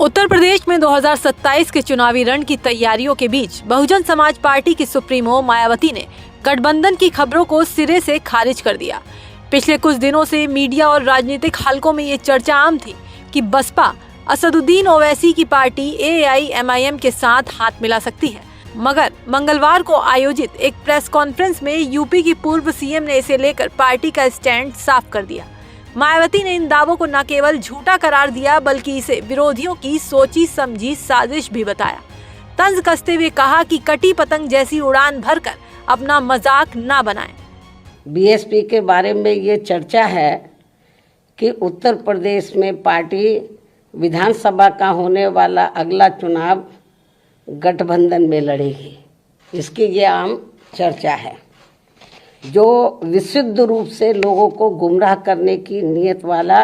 उत्तर प्रदेश में 2027 के चुनावी रण की तैयारियों के बीच बहुजन समाज पार्टी की सुप्रीमो मायावती ने गठबंधन की खबरों को सिरे से खारिज कर दिया। पिछले कुछ दिनों से मीडिया और राजनीतिक हलकों में ये चर्चा आम थी कि बसपा असदुद्दीन ओवैसी की पार्टी AIMIM के साथ हाथ मिला सकती है, मगर मंगलवार को आयोजित एक प्रेस कॉन्फ्रेंस में यूपी की पूर्व CM ने इसे लेकर पार्टी का स्टैंड साफ कर दिया। मायावती ने इन दावों को न केवल झूठा करार दिया बल्कि इसे विरोधियों की सोची समझी साजिश भी बताया। तंज कसते हुए कहा कि कटी पतंग जैसी उड़ान भरकर अपना मजाक ना बनाएं। BSP के बारे में ये चर्चा है कि उत्तर प्रदेश में पार्टी विधानसभा का होने वाला अगला चुनाव गठबंधन में लड़ेगी, इसकी ये आम चर्चा है, जो विशुद्ध रूप से लोगों को गुमराह करने की नीयत वाला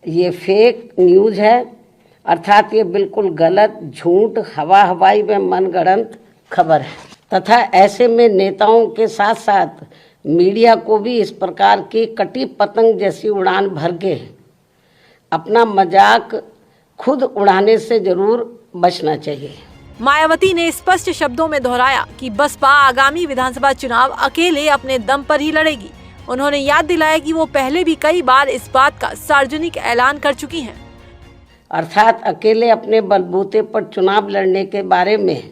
ये फेक न्यूज़ है। अर्थात ये बिल्कुल गलत, झूठ, हवाई में मनगढ़ंत खबर है तथा ऐसे में नेताओं के साथ साथ मीडिया को भी इस प्रकार की कटी पतंग जैसी उड़ान भर के अपना मजाक खुद उड़ाने से जरूर बचना चाहिए। मायावती ने स्पष्ट शब्दों में दोहराया कि बसपा आगामी विधानसभा चुनाव अकेले अपने दम पर ही लड़ेगी। उन्होंने याद दिलाया कि वो पहले भी कई बार इस बात का सार्वजनिक ऐलान कर चुकी हैं। अर्थात अकेले अपने बलबूते पर चुनाव लड़ने के बारे में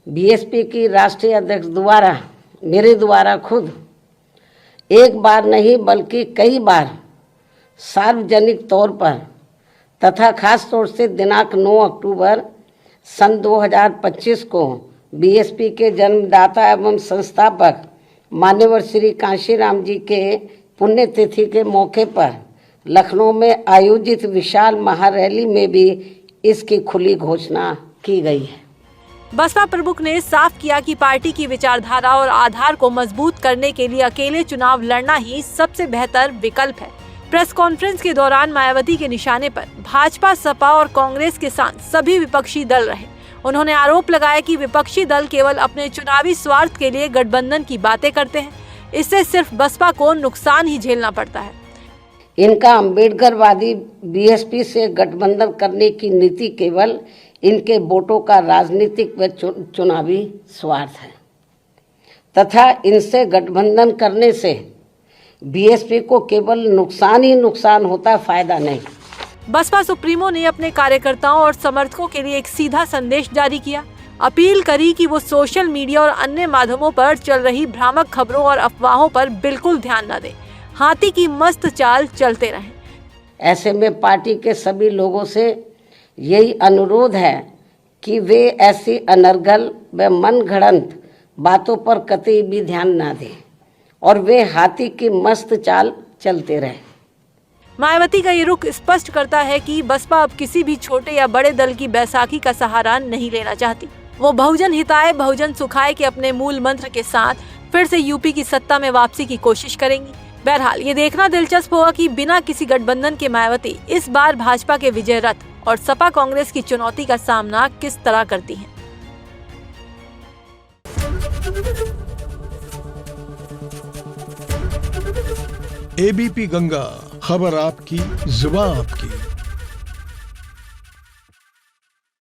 BSP की राष्ट्रीय अध्यक्ष द्वारा मेरे द्वारा खुद एक बार नहीं बल्कि कई बार सार्वजनिक तौर पर तथा खास तौर से दिनांक 9 अक्टूबर सन 2025 को BSP के जन्मदाता एवं संस्थापक मान्यवर श्री कांशीराम जी के पुण्यतिथि के मौके पर लखनऊ में आयोजित विशाल महारैली में भी इसकी खुली घोषणा की गई है। बसपा प्रमुख ने साफ किया कि पार्टी की विचारधारा और आधार को मजबूत करने के लिए अकेले चुनाव लड़ना ही सबसे बेहतर विकल्प है। प्रेस कॉन्फ्रेंस के दौरान मायावती के निशाने पर भाजपा, सपा और कांग्रेस के साथ सभी विपक्षी दल रहे। उन्होंने आरोप लगाया कि विपक्षी दल केवल अपने चुनावी स्वार्थ के लिए गठबंधन की बातें करते हैं। इससे सिर्फ बसपा को नुकसान ही झेलना पड़ता है। इनका अम्बेडकरवादी BSP से गठबंधन करने की नीति केवल इनके वोटों का राजनीतिक व चुनावी स्वार्थ है तथा इनसे गठबंधन करने से BSP को केवल नुकसान ही नुकसान होता है, फायदा नहीं। बसपा सुप्रीमो ने अपने कार्यकर्ताओं और समर्थकों के लिए एक सीधा संदेश जारी किया। अपील करी कि वो सोशल मीडिया और अन्य माध्यमों पर चल रही भ्रामक खबरों और अफवाहों पर बिल्कुल ध्यान न दें। हाथी की मस्त चाल चलते रहें। ऐसे में पार्टी के सभी लोगों से यही अनुरोध है कि वे ऐसी अनर्गल व मनगढ़ंत बातों पर कतई भी ध्यान न दें और वे हाथी की मस्त चाल चलते रहे। मायावती का ये रुख स्पष्ट करता है कि बसपा अब किसी भी छोटे या बड़े दल की बैसाखी का सहारा नहीं लेना चाहती। वो बहुजन हिताय बहुजन सुखाय के अपने मूल मंत्र के साथ फिर से यूपी की सत्ता में वापसी की कोशिश करेंगी। बहरहाल ये देखना दिलचस्प होगा कि बिना किसी गठबंधन के मायावती इस बार भाजपा के विजय रथ और सपा कांग्रेस की चुनौती का सामना किस तरह करती हैं। ABP गंगा, खबर आपकी, जुबान आपकी।